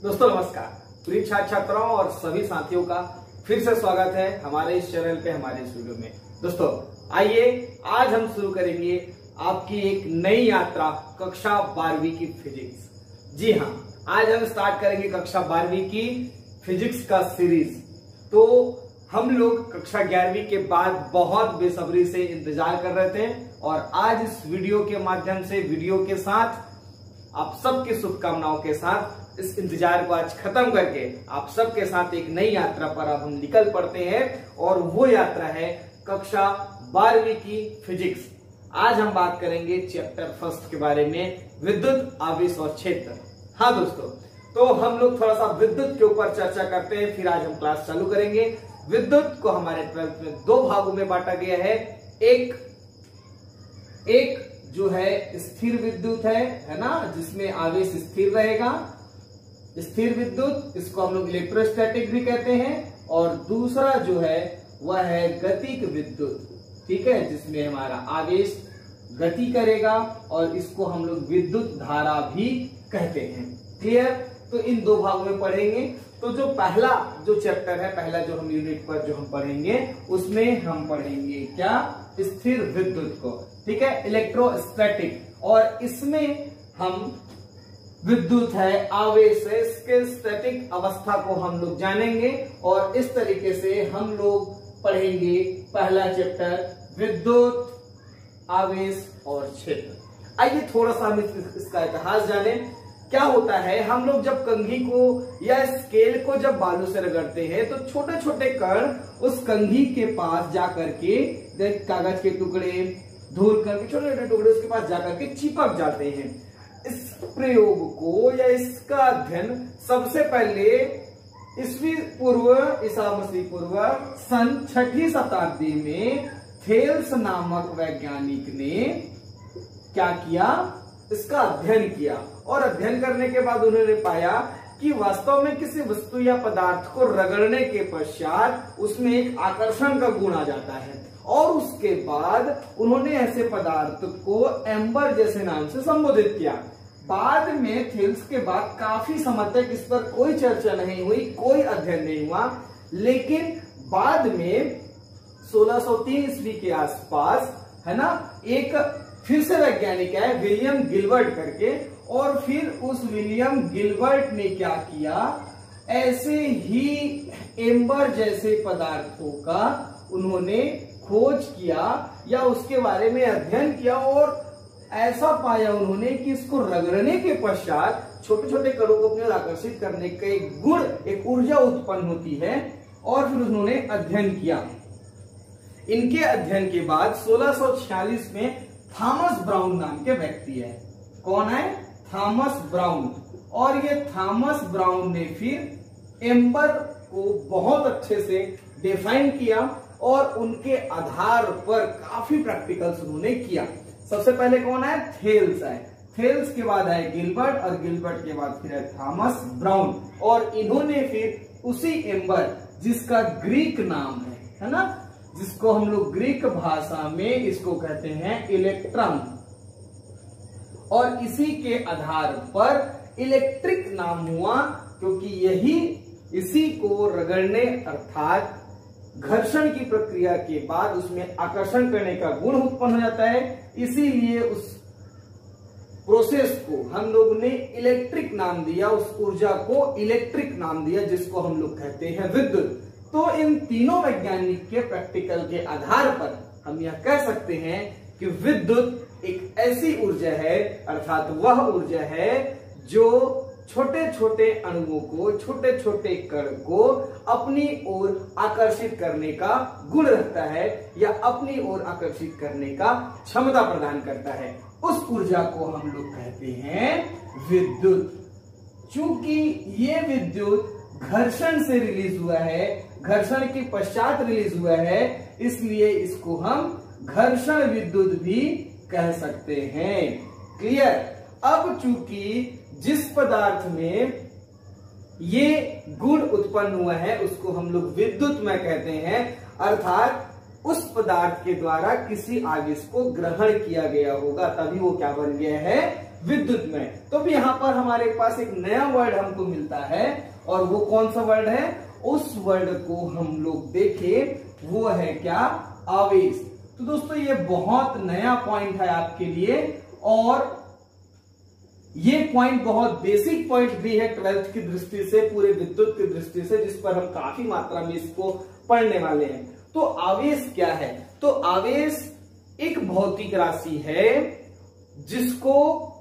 दोस्तों नमस्कार। प्रिय छात्र छात्राओं और सभी साथियों का फिर से स्वागत है हमारे इस चैनल पे, हमारे इस वीडियो में। दोस्तों आइए आज हम शुरू करेंगे आपकी एक नई यात्रा कक्षा 12वीं की फिजिक्स। जी हाँ, आज हम स्टार्ट करेंगे कक्षा 12वीं की फिजिक्स का सीरीज। तो हम लोग कक्षा 11वीं के बाद बहुत बेसब्री से इंतजार कर रहे थे और आज इस वीडियो के माध्यम से, वीडियो के साथ, आप सबकी शुभकामनाओं के साथ इस इंतजार को आज खत्म करके आप सबके साथ एक नई यात्रा पर अब हम निकल पड़ते हैं और वो यात्रा है कक्षा 12वीं की फिजिक्स। आज हम बात करेंगे चैप्टर फर्स्ट के बारे में, विद्युत, आवेश और क्षेत्र। हाँ दोस्तों, तो हम लोग थोड़ा सा विद्युत के ऊपर चर्चा करते हैं, फिर आज हम क्लास चालू करेंगे। विद्युत को हमारे 12th में दो भागों में बांटा गया है। एक जो है स्थिर विद्युत है ना, जिसमें आवेश स्थिर रहेगा, स्थिर विद्युत, इसको हम लोग इलेक्ट्रोस्टैटिक भी कहते हैं। और दूसरा जो है वह है गतिक विद्युत, ठीक है, जिसमें हमारा आवेश गति करेगा और इसको हम लोग विद्युत धारा भी कहते हैं। क्लियर? तो इन दो भागों में पढ़ेंगे। तो जो पहला जो चैप्टर है, पहला जो हम यूनिट पर जो हम पढ़ेंगे, उसमें हम पढ़ेंगे क्या? स्थिर विद्युत को, ठीक है, इलेक्ट्रोस्टैटिक। और इसमें हम विद्युत है, आवेश है, इसके स्टैटिक अवस्था को हम लोग जानेंगे और इस तरीके से हम लोग पढ़ेंगे पहला चैप्टर विद्युत, आवेश और क्षेत्र। आइए थोड़ा सा हम इसका इतिहास जानें। क्या होता है, हम लोग जब कंघी को या स्केल को जब बालू से रगड़ते हैं तो छोटे छोटे कण उस कंघी के पास जाकर के, कागज के टुकड़े, धूल करके छोटे छोटे टुकड़े उसके पास जाकर के चिपक जाते हैं। इस प्रयोग को या इसका अध्ययन सबसे पहले ईसा मसीह पूर्व सन 6वीं शताब्दी में थेल्स नामक वैज्ञानिक ने क्या किया? इसका अध्ययन किया। और अध्ययन करने के बाद उन्होंने पाया कि वास्तव में किसी वस्तु या पदार्थ को रगड़ने के पश्चात उसमें एक आकर्षण का गुण आ जाता है। और उसके बाद उन्होंने ऐसे पदार्थ को एम्बर जैसे नाम से संबोधित किया। बाद में थेल्स के बाद काफी समय तक इस पर कोई चर्चा नहीं हुई, कोई अध्ययन नहीं हुआ। लेकिन बाद में 1603 ईस्वी के आसपास, है ना, एक फिर से वैज्ञानिक है विलियम गिलबर्ट करके, और फिर उस विलियम गिलबर्ट ने क्या किया? ऐसे ही एम्बर जैसे पदार्थों का उन्होंने खोज किया या उसके बारे में अध्ययन किया और ऐसा पाया उन्होंने कि इसको रगड़ने के पश्चात छोटे छोटे कणों को अपने आकर्षित करने का एक गुण, एक ऊर्जा उत्पन्न होती है। और फिर उन्होंने अध्ययन किया। इनके अध्ययन के बाद 1646 में थॉमस ब्राउन नाम के व्यक्ति है। कौन है? Thomas brown. और ये थॉमस ब्राउन ने फिर एम्बर को बहुत अच्छे से डिफाइन किया और उनके आधार पर काफी प्रैक्टिकल्स उन्होंने किया। सबसे पहले कौन है? थेल्स है। थेल्स के बाद है गिलबर्ट और गिलबर्ट के बाद फिर है थॉमस ब्राउन। और इन्होंने फिर उसी एम्बर, जिसका ग्रीक नाम है ना, जिसको हम लोग ग्रीक भाषा में इसको कहते हैं इलेक्ट्रम, और इसी के आधार पर इलेक्ट्रिक नाम हुआ, क्योंकि यही इसी को रगड़ने अर्थात घर्षण की प्रक्रिया के बाद उसमें आकर्षण करने का गुण उत्पन्न हो जाता है। इसीलिए उस प्रोसेस को हम लोग ने इलेक्ट्रिक नाम दिया, उस ऊर्जा को इलेक्ट्रिक नाम दिया, जिसको हम लोग कहते हैं विद्युत। तो इन तीनों वैज्ञानिक के प्रैक्टिकल के आधार पर हम यह कह सकते हैं कि विद्युत एक ऐसी ऊर्जा है, अर्थात वह ऊर्जा है जो छोटे छोटे अणुओं को, छोटे छोटे कण को अपनी ओर आकर्षित करने का गुण रखता है या अपनी ओर आकर्षित करने का क्षमता प्रदान करता है। उस ऊर्जा को हम लोग कहते हैं विद्युत। चूंकि ये विद्युत घर्षण से रिलीज हुआ है, घर्षण के पश्चात रिलीज हुआ है, इसलिए इसको हम घर्षण विद्युत भी कह सकते हैं। क्लियर? अब चूंकि जिस पदार्थ में ये गुण उत्पन्न हुआ है उसको हम लोग विद्युत में कहते हैं, अर्थात उस पदार्थ के द्वारा किसी आवेश को ग्रहण किया गया होगा, तभी वो क्या बन गया है? विद्युत में। तो भी यहाँ पर हमारे पास एक नया वर्ड हमको मिलता है, और वो कौन सा वर्ड है? उस वर्ड को हम लोग देखें, वो है क्या? आवेश। तो दोस्तों ये बहुत नया पॉइंट है आपके लिए, और ये पॉइंट बहुत बेसिक पॉइंट भी है 12th की दृष्टि से, पूरे विद्युत की दृष्टि से, जिस पर हम काफी मात्रा में इसको पढ़ने वाले हैं। तो आवेश क्या है? तो आवेश एक भौतिक राशि है जिसको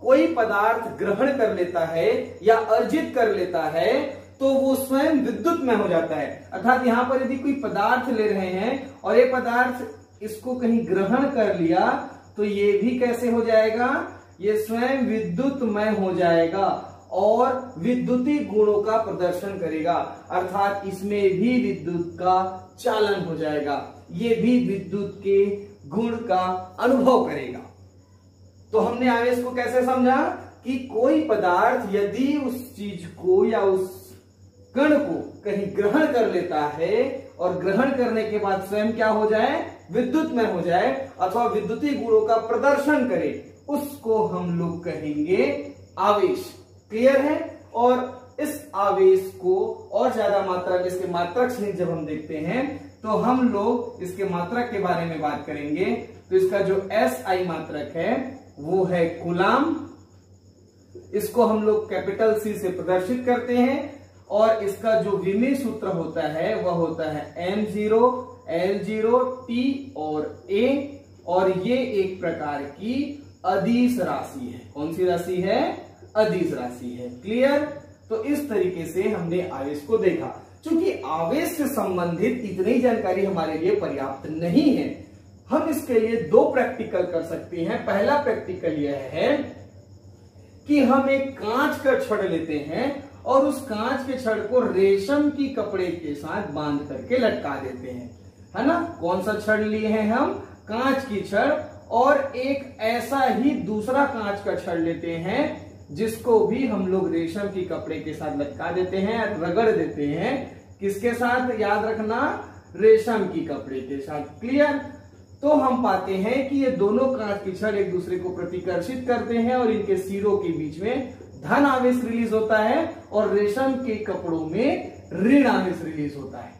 कोई पदार्थ ग्रहण कर लेता है या अर्जित कर लेता है तो वो स्वयं विद्युत में हो जाता है। अर्थात यहां पर यदि कोई पदार्थ ले रहे हैं और ये पदार्थ इसको कहीं ग्रहण कर लिया तो ये भी कैसे हो जाएगा? ये स्वयं विद्युतमय हो जाएगा और विद्युतीय गुणों का प्रदर्शन करेगा, अर्थात इसमें भी विद्युत का चालन हो जाएगा, ये भी विद्युत के गुण का अनुभव करेगा। तो हमने आवेश को कैसे समझा कि कोई पदार्थ यदि उस चीज को या उस कण को कहीं ग्रहण कर लेता है और ग्रहण करने के बाद स्वयं क्या हो जाए? विद्युत में हो जाए अथवा विद्युतीय गुणों का प्रदर्शन करे, उसको हम लोग कहेंगे आवेश। क्लियर है? और इस आवेश को और ज्यादा मात्रा में इसके मात्रक सहित जब हम देखते हैं तो हम लोग इसके मात्रक के बारे में बात करेंगे। तो इसका जो SI मात्रक है वो है कूलाम, इसको हम लोग कैपिटल C से प्रदर्शित करते हैं, और इसका जो विमेय सूत्र होता है वह होता है M0 L0 T और A, और ये एक प्रकार की अदिश राशि है। कौन सी राशि है? अदिश राशि है। क्लियर? तो इस तरीके से हमने आवेश को देखा। क्योंकि आवेश से संबंधित इतनी जानकारी हमारे लिए पर्याप्त नहीं है, हम इसके लिए 2 प्रैक्टिकल कर सकते हैं। पहला प्रैक्टिकल यह है कि हम एक कांच का छड़ लेते हैं और उस कांच के छड़ को रेशम की कपड़े के साथ बांध करके लटका देते हैं, है ना? कौन सा छड़ लिए हैं हम? कांच की छड़। और एक ऐसा ही दूसरा कांच का छड़ लेते हैं जिसको भी हम लोग रेशम की कपड़े के साथ लटका देते हैं, रगड़ देते हैं। किसके साथ? याद रखना, रेशम की कपड़े के साथ। क्लियर? तो हम पाते हैं कि ये दोनों कांच की छड़ एक दूसरे को प्रतिकर्षित करते हैं और इनके सिरों के बीच में धन आवेश रिलीज होता है और रेशम के कपड़ों में ऋण आवेश रिलीज होता है।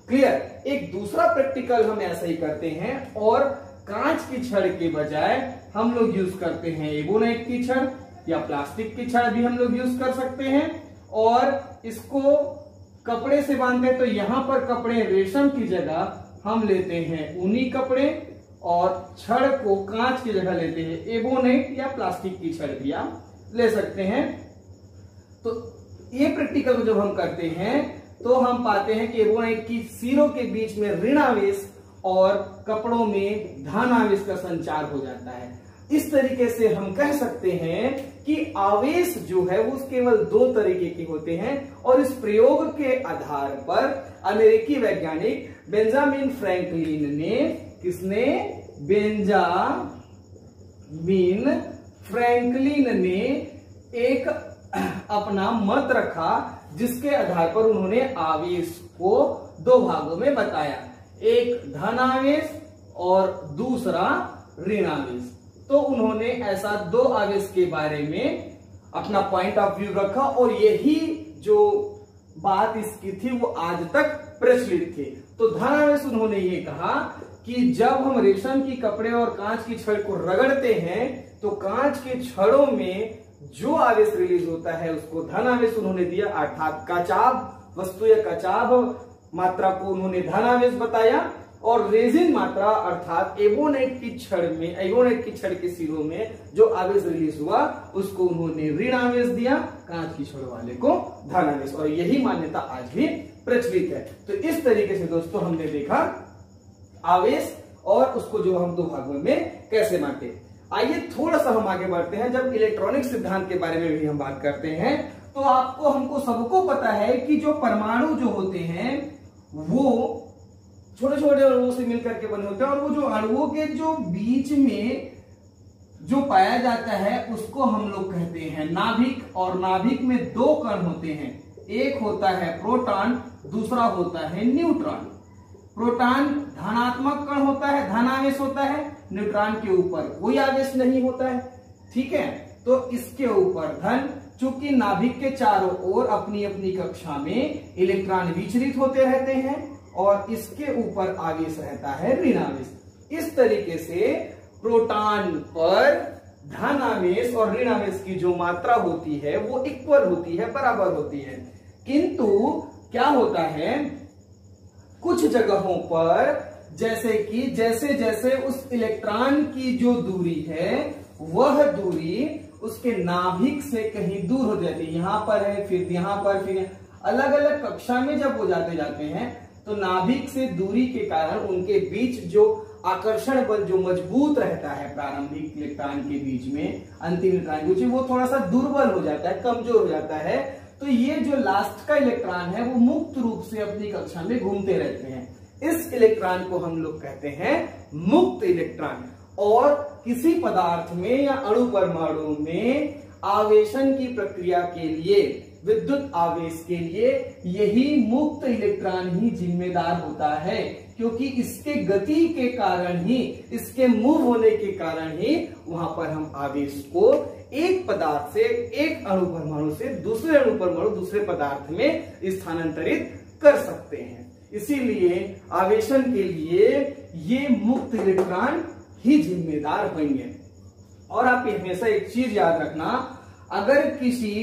क्लियर? एक दूसरा प्रैक्टिकल हम ऐसा ही करते हैं, और कांच की छड़ के बजाय हम लोग यूज करते हैं एबोनाइट की छड़ या प्लास्टिक की छड़ भी हम लोग यूज कर सकते हैं, और इसको कपड़े से बांधते हैं। तो यहां पर कपड़े रेशम की जगह हम लेते हैं ऊनी कपड़े, और छड़ को कांच की जगह लेते हैं एबोनाइट या प्लास्टिक की छड़ भी आप ले सकते हैं। तो ये प्रैक्टिकल जब हम करते हैं तो हम पाते हैं कि एबोनाइट की सिरों के बीच में ऋण आवेश और कपड़ों में धन आवेश का संचार हो जाता है। इस तरीके से हम कह सकते हैं कि आवेश जो है वो केवल 2 तरीके के होते हैं, और इस प्रयोग के आधार पर अमेरिकी वैज्ञानिक बेंजामिन फ्रैंकलिन ने, किसने? बेंजामिन फ्रैंकलिन ने एक अपना मत रखा जिसके आधार पर उन्होंने आवेश को 2 भागों में बताया, एक धन आवेश और दूसरा ऋण आवेश। तो उन्होंने ऐसा 2 आवेश के बारे में अपना पॉइंट ऑफ व्यू रखा, और यही जो बात इसकी थी वो आज तक प्रचलित थी। तो धन आवेश उन्होंने ये कहा कि जब हम रेशम की कपड़े और कांच की छड़ को रगड़ते हैं तो कांच के छड़ों में जो आवेश रिलीज होता है उसको धन आवेश उन्होंने दिया, अर्थात कचाव वस्तु या कचाव मात्रा को उन्होंने धन आवेश बताया, और रेजिन मात्रा अर्थात एबोनाइट की छड़ में, एबोनाइट की छड़ के सिरों में जो आवेश रिलीज हुआ उसको उन्होंने ऋण आवेश दिया, कांच की छड़ वाले को धन आवेश। और यही मान्यता आज भी प्रचलित है। तो इस तरीके से दोस्तों हमने देखा आवेश और उसको जो हम 2 भागों में कैसे बांटे। आइए थोड़ा सा हम आगे बढ़ते हैं। जब इलेक्ट्रॉनिक सिद्धांत के बारे में भी हम बात करते हैं तो आपको हमको सबको पता है कि जो परमाणु जो होते हैं वो छोटे छोटे अणुओं से मिलकर के बने होते हैं, और वो जो अणुओं के जो बीच में जो पाया जाता है उसको हम लोग कहते हैं नाभिक। और नाभिक में 2 कण होते हैं, एक होता है प्रोटॉन, दूसरा होता है न्यूट्रॉन। प्रोटॉन धनात्मक कण होता है, धन आवेश होता है, न्यूट्रॉन के ऊपर कोई आवेश नहीं होता है। ठीक है? तो इसके ऊपर धन, चूंकि नाभिक के चारों ओर अपनी अपनी कक्षा में इलेक्ट्रॉन विचलित होते रहते हैं और इसके ऊपर आवेश रहता है ऋण आवेश। इस तरीके से प्रोटॉन पर धन आवेश और ऋण आवेश की जो मात्रा होती है वो इक्वल होती है, बराबर होती है। किंतु क्या होता है, कुछ जगहों पर जैसे कि जैसे जैसे उस इलेक्ट्रॉन की जो दूरी है वह दूरी उसके नाभिक से कहीं दूर हो जाती है, यहां पर है फिर यहां पर, फिर अलग अलग कक्षा में जब वो जाते हैं तो नाभिक से दूरी के कारण उनके बीच जो आकर्षण बल जो मजबूत रहता है प्रारंभिक इलेक्ट्रॉन के बीच में अंतिम इलेक्ट्रॉन के बीच में, वो थोड़ा सा दुर्बल हो जाता है, कमजोर हो जाता है। तो ये जो लास्ट का इलेक्ट्रॉन है वो मुक्त रूप से अपनी कक्षा में घूमते रहते हैं। इस इलेक्ट्रॉन को हम लोग कहते हैं मुक्त इलेक्ट्रॉन। और किसी पदार्थ में या अणु परमाणु में आवेशन की प्रक्रिया के लिए, विद्युत आवेश के लिए यही मुक्त इलेक्ट्रॉन ही जिम्मेदार होता है, क्योंकि इसके गति के कारण ही, इसके मूव होने के कारण ही वहां पर हम आवेश को एक पदार्थ से, एक अणु परमाणु से दूसरे अणु परमाणु, दूसरे पदार्थ में स्थानांतरित कर सकते हैं। इसीलिए आवेशन के लिए ये मुक्त इलेक्ट्रॉन ही जिम्मेदार होंगे। और आप हमेशा एक चीज याद रखना, अगर किसी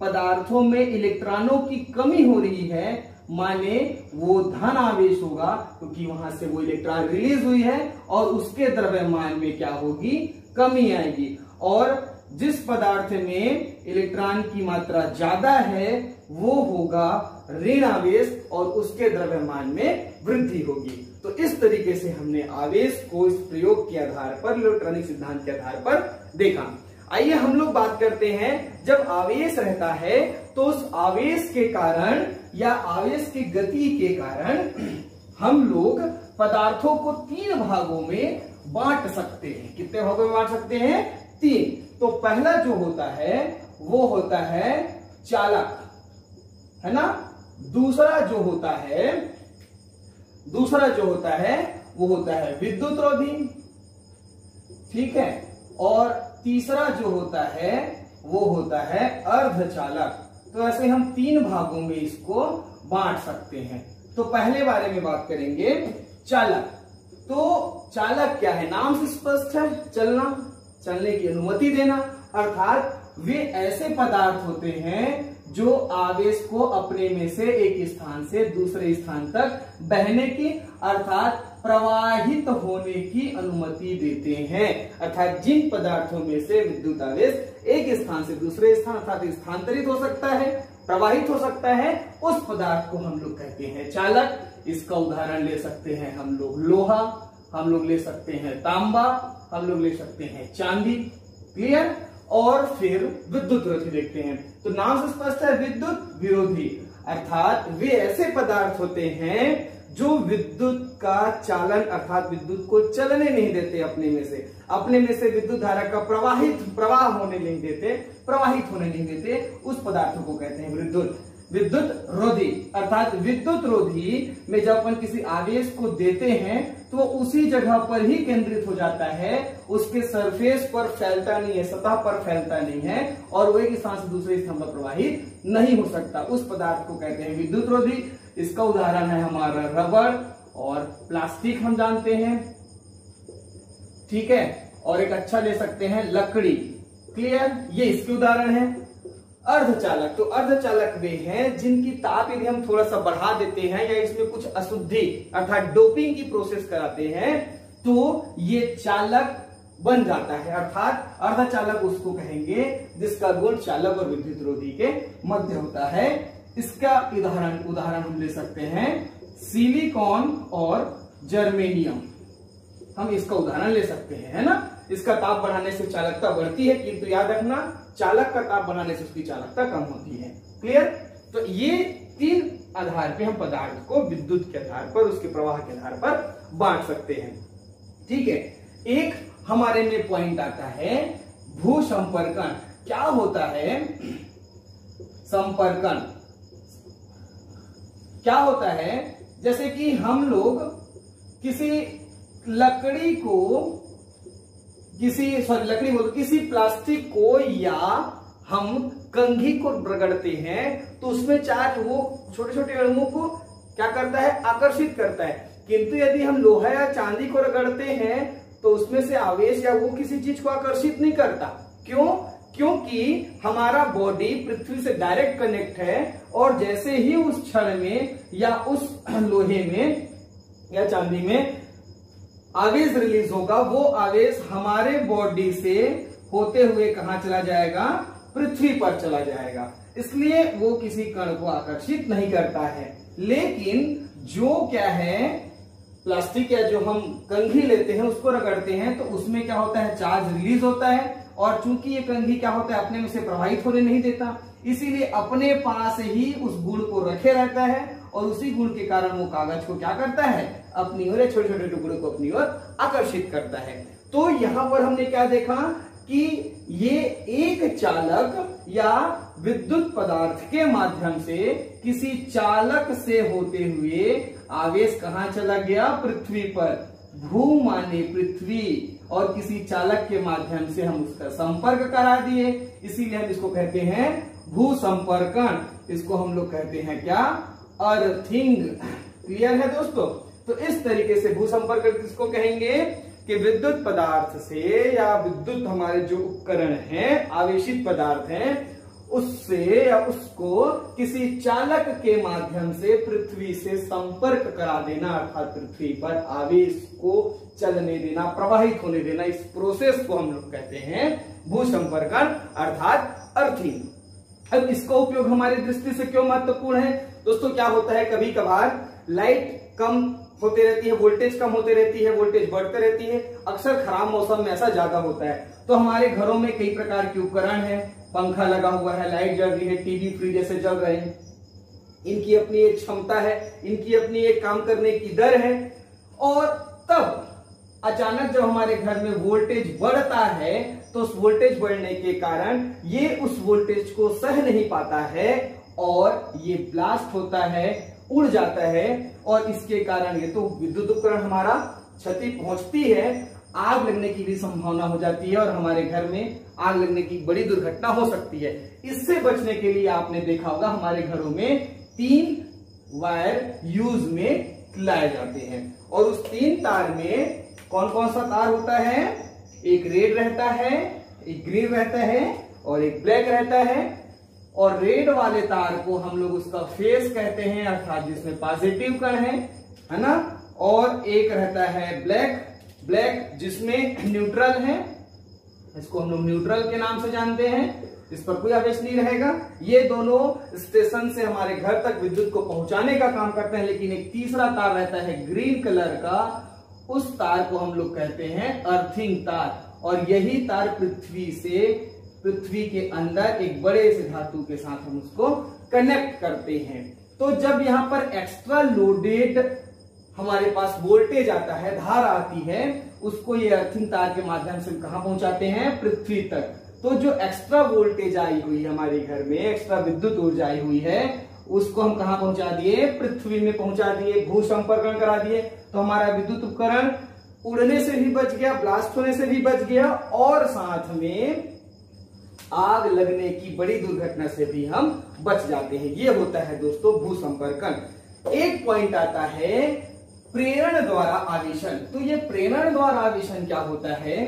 पदार्थों में इलेक्ट्रॉनों की कमी हो रही है, माने वो धन आवेश होगा क्योंकि वहां से वो इलेक्ट्रॉन रिलीज हुई है और उसके द्रव्यमान में क्या होगी, कमी आएगी। और जिस पदार्थ में इलेक्ट्रॉन की मात्रा ज्यादा है वो होगा ऋण आवेश और उसके द्रव्यमान में वृद्धि होगी। तो इस तरीके से हमने आवेश को इस प्रयोग के आधार पर, इलेक्ट्रॉनिक सिद्धांत के आधार पर देखा। आइए हम लोग बात करते हैं, जब आवेश रहता है तो उस आवेश के कारण या आवेश की गति के कारण हम लोग पदार्थों को 3 भागों में बांट सकते हैं। कितने भागों में बांट सकते हैं? 3। तो पहला जो होता है वो होता है चालक, है ना। दूसरा जो होता है वो होता है विद्युत रोधी, ठीक है। और तीसरा जो होता है वो होता है अर्धचालक। तो ऐसे हम 3 भागों में इसको बांट सकते हैं। तो पहले बारे में बात करेंगे चालक। तो चालक क्या है? नाम से स्पष्ट है, चलना, चलने की अनुमति देना। अर्थात वे ऐसे पदार्थ होते हैं जो आवेश को अपने में से एक स्थान से दूसरे स्थान तक बहने की, अर्थात प्रवाहित होने की अनुमति देते हैं। अर्थात जिन पदार्थों में से विद्युत आवेश एक स्थान से दूसरे स्थान अर्थात स्थानांतरित हो सकता है, प्रवाहित हो सकता है, उस पदार्थ को हम लोग कहते हैं चालक। इसका उदाहरण ले सकते हैं हम लोग लोहा, हम लोग ले सकते हैं तांबा, हम लोग ले सकते हैं चांदी। क्लियर? और फिर विद्युत रोधी देखते हैं। तो नाम से स्पष्ट है, विद्युत विरोधी, अर्थात वे ऐसे पदार्थ होते हैं जो विद्युत का चालन अर्थात विद्युत को चलने नहीं देते, अपने में से विद्युत धारा का प्रवाह होने नहीं देते, प्रवाहित होने नहीं देते, उस पदार्थों को कहते हैं विद्युत रोधी। अर्थात विद्युत रोधी में जब अपन किसी आवेश को देते हैं तो उसी जगह पर ही केंद्रित हो जाता है, उसके सरफेस पर फैलता नहीं है, सतह पर फैलता नहीं है और वो एक स्थान से दूसरे स्थान पर प्रवाहित नहीं हो सकता। उस पदार्थ को कहते हैं विद्युत रोधी। इसका उदाहरण है हमारा रबर और प्लास्टिक, हम जानते हैं, ठीक है। और एक अच्छा ले सकते हैं लकड़ी। क्लियर? ये इसके उदाहरण है। अर्धचालक, तो अर्धचालक वे हैं जिनकी ताप यदि हम थोड़ा सा बढ़ा देते हैं या इसमें कुछ अशुद्धि अर्थात डोपिंग की प्रोसेस कराते हैं तो ये चालक बन जाता है। अर्थात अर्धचालक उसको कहेंगे जिसका गुण चालक और विद्युत रोधी के मध्य होता है। इसका उदाहरण हम ले सकते हैं सिलिकॉन और जर्मेनियम, हम इसका उदाहरण ले सकते हैं, है ना। इसका ताप बढ़ाने से चालकता बढ़ती है, किंतु याद रखना चालक का ताप बढ़ाने से उसकी चालकता कम होती है। क्लियर? तो ये 3 आधार पे हम पदार्थ को विद्युत के आधार पर, उसके प्रवाह के आधार पर बांट सकते हैं। ठीक है। एक हमारे में पॉइंट आता है भू संपर्कन। क्या होता है संपर्कन? क्या होता है, जैसे कि हम लोग किसी लकड़ी को किसी प्लास्टिक को या हम कंघी को रगड़ते हैं तो उसमें चार्ज वो छोटे छोटे अणुओं को क्या करता है, आकर्षित करता है। किंतु यदि हम लोहा या चांदी को रगड़ते हैं तो उसमें से आवेश या वो किसी चीज को आकर्षित नहीं करता। क्यों? क्योंकि हमारा बॉडी पृथ्वी से डायरेक्ट कनेक्ट है और जैसे ही उस क्षण में या उस लोहे में या चांदी में आवेश रिलीज होगा, वो आवेश हमारे बॉडी से होते हुए कहां चला जाएगा, पृथ्वी पर चला जाएगा। इसलिए वो किसी कण को आकर्षित नहीं करता है। लेकिन जो क्या है, प्लास्टिक या जो हम कंघी लेते हैं उसको रगड़ते हैं तो उसमें क्या होता है, चार्ज रिलीज होता है और चूंकि ये कंघी क्या होता है, अपने में से प्रवाहित होने नहीं देता, इसीलिए अपने पास ही उस गुण को रखे रहता है और उसी गुण के कारण वो कागज को क्या करता है, अपनी ओर, छोटे छोटे टुकड़ों को अपनी ओर आकर्षित करता है। तो यहां पर हमने क्या देखा कि ये एक चालक या विद्युत पदार्थ के माध्यम से किसी चालक से होते हुए आवेश कहां चला गया, पृथ्वी पर। भू माने पृथ्वी, और किसी चालक के माध्यम से हम उसका संपर्क करा दिए, इसीलिए हम इसको कहते हैं भू संपर्कण। इसको हम लोग कहते हैं क्या, अर्थिंग। क्लियर है दोस्तों? तो इस तरीके से भू संपर्क किसको कहेंगे कि विद्युत पदार्थ से या विद्युत हमारे जो उपकरण हैं, आवेशित पदार्थ हैं, उससे या उसको किसी चालक के माध्यम से पृथ्वी से संपर्क करा देना, अर्थात पृथ्वी पर आवेश को चलने देना, प्रवाहित होने देना, इस प्रोसेस को हम लोग कहते हैं भू संपर्कण अर्थात अर्थिंग। अब इसका उपयोग हमारी दृष्टि से क्यों महत्वपूर्ण है दोस्तों? क्या होता है, कभी कभार लाइट कम होती रहती है, वोल्टेज कम होती रहती है, वोल्टेज बढ़ते रहती है, अक्सर खराब मौसम में ऐसा ज्यादा होता है। तो हमारे घरों में कई प्रकार के उपकरण हैं, पंखा लगा हुआ है, लाइट जल रही है, टीवी फ्रिज जैसे चल रहे हैं, इनकी अपनी एक क्षमता है, इनकी अपनी एक काम करने की दर है। और तब अचानक जब हमारे घर में वोल्टेज बढ़ता है तो उस वोल्टेज बढ़ने के कारण ये उस वोल्टेज को सह नहीं पाता है और ये ब्लास्ट होता है, उड़ जाता है, और इसके कारण ये तो विद्युत उपकरण हमारा क्षति पहुंचती है, आग लगने की भी संभावना हो जाती है और हमारे घर में आग लगने की बड़ी दुर्घटना हो सकती है। इससे बचने के लिए आपने देखा होगा हमारे घरों में 3 वायर यूज में लाए जाते हैं और उस 3 तार में कौन कौन सा तार होता है, एक रेड रहता है, एक ग्रीन रहता है और एक ब्लैक रहता है। और रेड वाले तार को हम लोग उसका फेस कहते हैं, अर्थात जिसमें पॉजिटिव कण है ना, और एक रहता है ब्लैक जिसमें न्यूट्रल है, इसको हम लोग न्यूट्रल के नाम से जानते हैं, इस पर कोई आवेश नहीं रहेगा। ये दोनों स्टेशन से हमारे घर तक विद्युत को पहुंचाने का काम करते हैं। लेकिन एक तीसरा तार रहता है ग्रीन कलर का, उस तार को हम लोग कहते हैं अर्थिंग तार, और यही तार पृथ्वी के अंदर एक बड़े से धातु के साथ हम उसको कनेक्ट करते हैं। तो जब यहां पर एक्स्ट्रा लोडेड हमारे पास वोल्टेज आता है, धार आती है, उसको ये अर्थिंग तार के माध्यम से कहां पहुंचाते हैं, पृथ्वी तक। तो जो एक्स्ट्रा वोल्टेज आई हुई है हमारे घर में, एक्स्ट्रा विद्युत ऊर्जा आई हुई है, उसको हम कहां पहुंचा दिए, पृथ्वी में पहुंचा दिए, भू संपर्कण करा दिए। तो हमारा विद्युत उपकरण उड़ने से भी बच गया, ब्लास्ट होने से भी बच गया, और साथ में आग लगने की बड़ी दुर्घटना से भी हम बच जाते हैं। ये होता है दोस्तों भू संपर्कण। एक पॉइंट आता है प्रेरण द्वारा आवेशन। तो ये प्रेरण द्वारा आवेशन क्या होता है,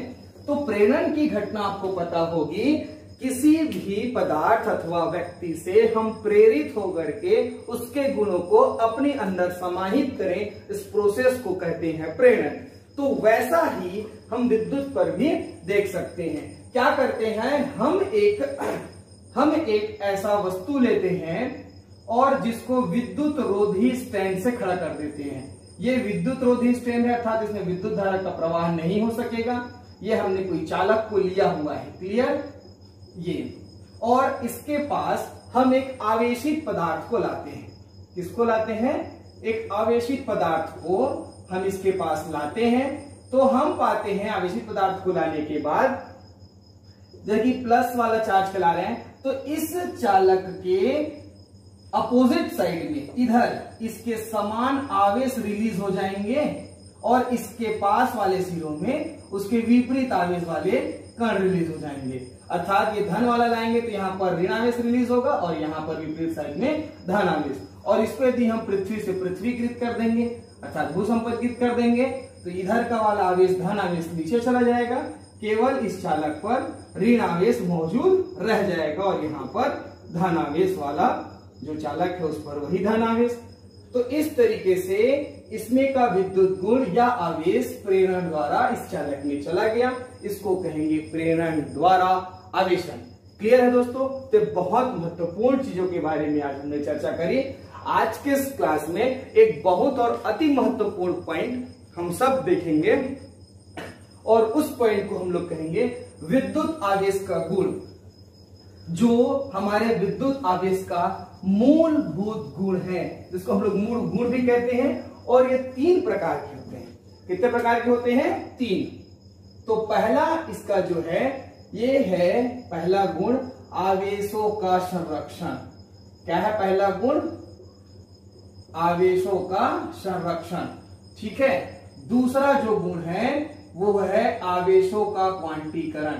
तो प्रेरण की घटना आपको पता होगी, किसी भी पदार्थ अथवा व्यक्ति से हम प्रेरित होकर के उसके गुणों को अपने अंदर समाहित करें, इस प्रोसेस को कहते हैं प्रेरण। तो वैसा ही हम विद्युत पर भी देख सकते हैं। क्या करते हैं, हम एक ऐसा वस्तु लेते हैं और जिसको विद्युत रोधी स्टैंड से खड़ा कर देते हैं। ये विद्युत रोधी स्टैंड है, अर्थात इसमें विद्युत धारा का प्रवाह नहीं हो सकेगा। ये हमने कोई चालक को लिया हुआ है, क्लियर ये, और इसके पास हम एक आवेशित पदार्थ को लाते हैं। किसको लाते हैं, एक आवेशित पदार्थ को हम इसके पास लाते हैं। तो हम पाते हैं आवेशित पदार्थ को लाने के बाद जब कि प्लस वाला चार्ज फैला रहे हैं, तो इस चालक के अपोजिट साइड में इधर इसके समान आवेश रिलीज हो जाएंगे, और इसके पास वाले सिरों में उसके विपरीत आवेश वाले कण रिलीज हो जाएंगे। अर्थात ये धन वाला लाएंगे तो यहाँ पर ऋण आवेश रिलीज होगा और यहाँ पर विपरीत साइड में धन आवेश। और इसको यदि हम पृथ्वी से पृथ्वीकृत कर देंगे अर्थात भूसंपर्कित कर देंगे तो इधर का वाला आवेश धन आवेश नीचे चला जाएगा, केवल इस चालक पर ऋण आवेश मौजूद रह जाएगा और यहाँ पर धन आवेश वाला जो चालक है उस पर वही धन आवेश। तो इस तरीके से इसमें का विद्युत गुण या आवेश प्रेरण द्वारा इस चालक में चला गया, इसको कहेंगे प्रेरण द्वारा आवेशन। क्लियर है दोस्तों? तो बहुत महत्वपूर्ण चीजों के बारे में आज हमने चर्चा करी। आज के इस क्लास में एक बहुत और अति महत्वपूर्ण पॉइंट हम सब देखेंगे और उस पॉइंट को हम लोग कहेंगे विद्युत आवेश का गुण, जो हमारे विद्युत आवेश का मूलभूत गुण है, जिसको हम लोग मूल गुण भी कहते हैं। और ये 3 प्रकार के होते हैं। कितने प्रकार के होते हैं? 3। तो पहला इसका जो है ये है पहला गुण आवेशों का संरक्षण। क्या है पहला गुण? आवेशों का संरक्षण। ठीक है। दूसरा जो गुण है वो है आवेशों का क्वांटीकरण।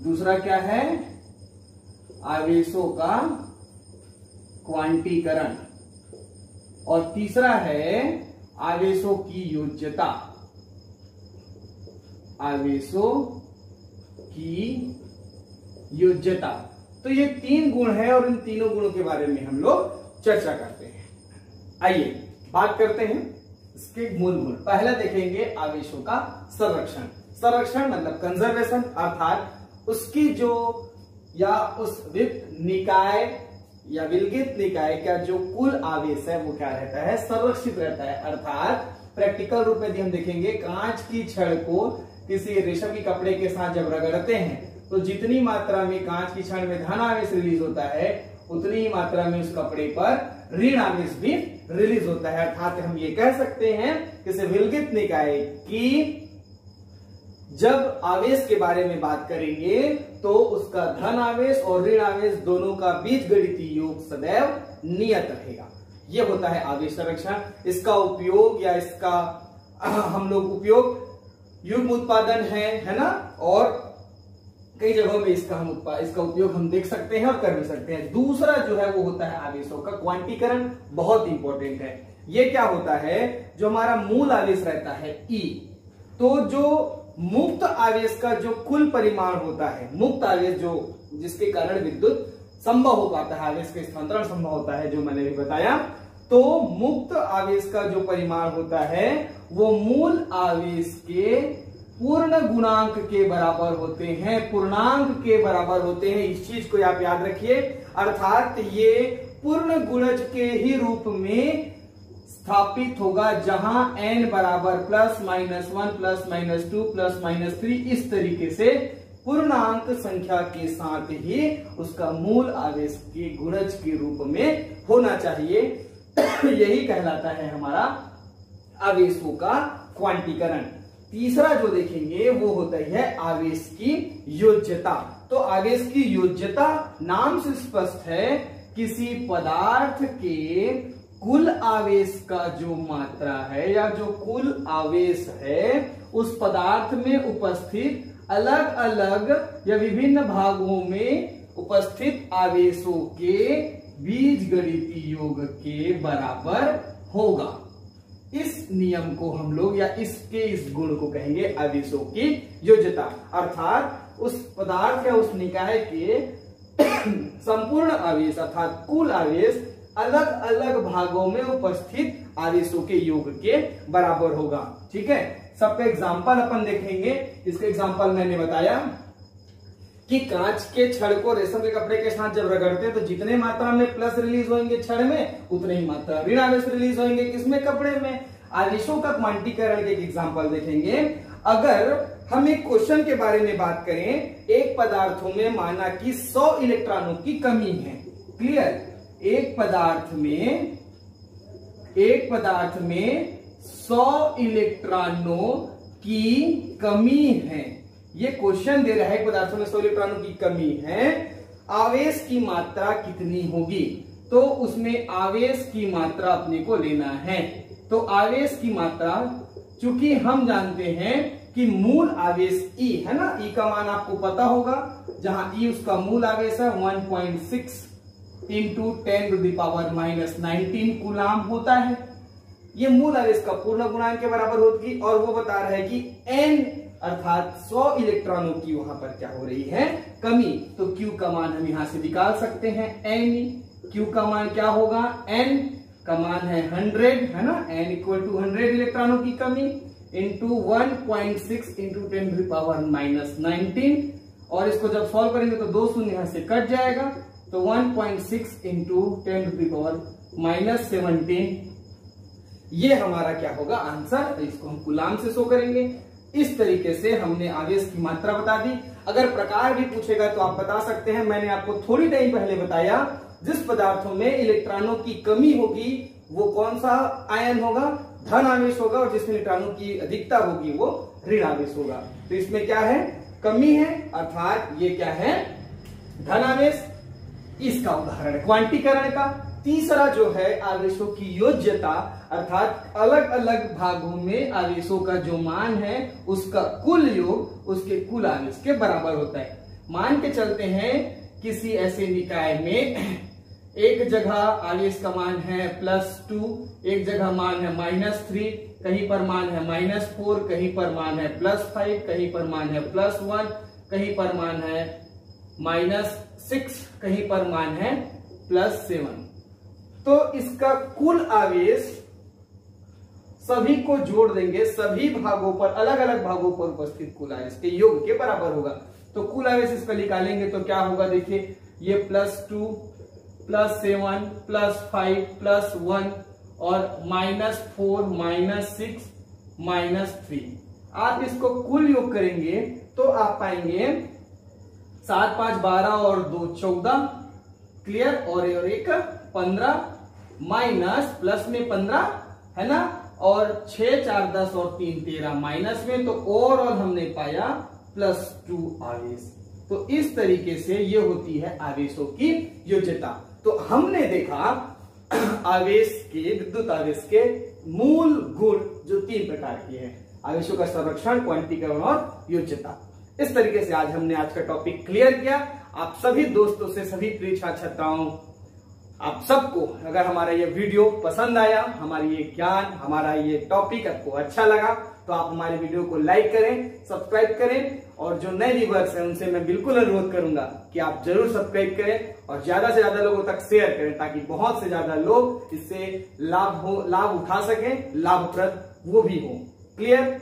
दूसरा क्या है? आवेशों का क्वांटीकरण। और तीसरा है आवेशों की योज्यता। आवेशों की योज्यता। तो ये 3 गुण है और इन तीनों गुणों के बारे में हम लोग चर्चा करते हैं। आइए बात करते हैं इसके मूल गुण। पहला देखेंगे आवेशों का संरक्षण। संरक्षण मतलब कंजर्वेशन, अर्थात उसकी जो या उस वित्त निकाय या विलगित निकाय का जो कुल आवेश है वो क्या रहता है? संरक्षित रहता है। अर्थात प्रैक्टिकल रूप में यदि हम देखेंगे कांच की छड़ को किसी रेशम के कपड़े के साथ जब रगड़ते हैं तो जितनी मात्रा में कांच की छड़ में धन आवेश रिलीज होता है उतनी ही मात्रा में उस कपड़े पर ऋण आवेश भी रिलीज होता है। अर्थात हम ये कह सकते हैं किसी विलगित निकाय की जब आवेश के बारे में बात करेंगे तो उसका धन आवेश और ऋण आवेश दोनों का बीजगणितीय योग सदैव नियत रहेगा। यह होता है आवेश संरक्षण। इसका उपयोग या इसका हम लोग उपयोग युग्म उत्पादन है ना, और कई जगहों में इसका उपयोग हम देख सकते हैं और कर भी सकते हैं। दूसरा जो है वो होता है आवेशों का क्वांटीकरण। बहुत इंपॉर्टेंट है। ये क्या होता है? जो हमारा मूल आवेश रहता है E, तो जो मुक्त आवेश का जो कुल परिमाण होता है, मुक्त आवेश जो जिसके कारण विद्युत संभव हो पाता है, आवेश का स्थानांतरण संभव होता है, जो मैंने भी बताया, तो मुक्त आवेश का जो परिमाण होता है वो मूल आवेश के पूर्ण गुणांक के बराबर होते हैं, पूर्णांक के बराबर होते हैं। इस चीज को आप याद रखिए। अर्थात ये पूर्ण गुणज के ही रूप में स्थापित होगा जहां n बराबर +-1 +-2 +-3 इस तरीके से पूर्णांक संख्या के साथ ही उसका मूल आवेश के गुणज के रूप में होना चाहिए। यही कहलाता है हमारा आवेशों का क्वांटीकरण। तीसरा जो देखेंगे वो होता है आवेश की योज्यता। तो आवेश की योज्यता नाम से स्पष्ट है, किसी पदार्थ के कुल आवेश का जो मात्रा है या जो कुल आवेश है उस पदार्थ में उपस्थित अलग अलग या विभिन्न भागों में उपस्थित आवेशों के बीजगणितीय योग के बराबर होगा। इस नियम को हम लोग या इस गुण को कहेंगे आवेशों की योज्यता। अर्थात उस पदार्थ या उस निकाय के संपूर्ण आवेश अर्थात कुल आवेश अलग अलग भागों में उपस्थित आवेशों के योग के बराबर होगा। ठीक है। सबका एग्जाम्पल अपन देखेंगे। इसका एग्जाम्पल मैंने बताया कि कांच के छड़ को रेशम के कपड़े के साथ जब रगड़ते हैं तो जितने मात्रा में प्लस रिलीज होंगे छड़ में उतने ही मात्रा ऋण आवेश रिलीज होंगे किसमें? कपड़े में। आवेशों का क्वांटीकरण के एक एग्जाम्पल देखेंगे। अगर हम एक क्वेश्चन के बारे में बात करें, एक पदार्थों में माना कि 100 इलेक्ट्रॉनों की कमी है। क्लियर? एक पदार्थ में 100 इलेक्ट्रॉनों की कमी है। ये क्वेश्चन दे रहा है एक पदार्थों में 100 इलेक्ट्रॉनों की कमी है, आवेश की मात्रा कितनी होगी? तो उसमें आवेश की मात्रा अपने को लेना है। तो आवेश की मात्रा चूंकि हम जानते हैं कि मूल आवेश E है ना, E का मान आपको पता होगा, जहां E उसका मूल आवेश है 1.6 इंटू 10⁻⁻19 कूलाम होता है। ये मूल आवेश का पूर्ण गुणांक के बराबर होगी, और वो बता रहा है कि N अर्थात 100 इलेक्ट्रॉनों की वहां पर क्या हो रही है, कमी। तो Q का मान हम यहां से निकाल सकते हैं, N Q का मान क्या होगा, N का मान है 100 है ना, N इक्वल टू 100 इलेक्ट्रॉनों की कमी इंटू 1.6 इंटू 10⁻⁻19, और इसको जब सॉल्व करेंगे तो 2 शून्य यहां से कट जाएगा, तो 1.6 इंटू 10⁻⁻17 ये हमारा क्या होगा आंसर। इसको हम कूलाम से शो करेंगे। इस तरीके से हमने आवेश की मात्रा बता दी। अगर प्रकार भी पूछेगा तो आप बता सकते हैं, मैंने आपको थोड़ी टाइम पहले बताया, जिस पदार्थों में इलेक्ट्रॉनों की कमी होगी वो कौन सा आयन होगा, धन आवेश होगा, और जिसमें इलेक्ट्रॉनों की अधिकता होगी वो ऋण आवेश होगा। तो इसमें क्या है, कमी है, अर्थात ये क्या है, धन आवेश। इसका उदाहरण क्वांटीकरण का। तीसरा जो है आवेशों की योज्यता, अर्थात अलग अलग भागों में आवेशों का जो मान है उसका कुल योग उसके कुल आवेश के बराबर होता है। मान के चलते हैं किसी ऐसे निकाय में एक जगह आवेश का मान है +2, एक जगह मान है -3, कहीं पर मान है -4, कहीं पर मान है +5, कहीं पर मान है +1, कहीं पर मान है -6, कहीं पर मान है +7। तो इसका कुल आवेश सभी को जोड़ देंगे, सभी भागों पर, अलग अलग भागों पर उपस्थित कुल आवेश के योग के बराबर होगा। तो कुल आवेश इसका निकालेंगे तो क्या होगा, देखिए ये +2 +7 +5 +1 और -4 -6 -3। आप इसको कुल योग करेंगे तो आप पाएंगे 7 5 12 और 2 14, क्लियर, और एक 15 माइनस प्लस में 15 है ना, और 6 4 10 और 3 13 माइनस में, तो ओवरऑल हमने पाया +2 आवेश। तो इस तरीके से ये होती है आवेशों की योज्यता। तो हमने देखा आवेश के, विद्युत आवेश के मूल गुण जो 3 प्रकार के हैं, आवेशों का संरक्षण, क्वांटीकरण और योज्यता। इस तरीके से आज का टॉपिक क्लियर किया। आप सभी दोस्तों से, सभी प्रिय छात्र छात्राओं, आप सबको अगर हमारा ये वीडियो पसंद आया, हमारी ये ज्ञान, हमारा ये टॉपिक आपको अच्छा लगा, तो आप हमारे वीडियो को लाइक करें, सब्सक्राइब करें, और जो नए व्यूअर्स हैं उनसे मैं बिल्कुल अनुरोध करूंगा कि आप जरूर सब्सक्राइब करें और ज्यादा से ज्यादा लोगों तक शेयर करें, ताकि बहुत से ज्यादा लोग इससे लाभ उठा सकें, लाभप्रद वो भी हो। क्लियर।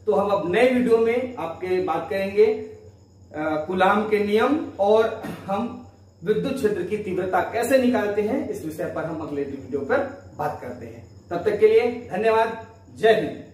तो हम अब नए वीडियो में आपके बात करेंगे कूलाम के नियम, और हम विद्युत क्षेत्र की तीव्रता कैसे निकालते हैं, इस विषय पर हम अगले वीडियो पर बात करते हैं। तब तक के लिए धन्यवाद। जय हिंद।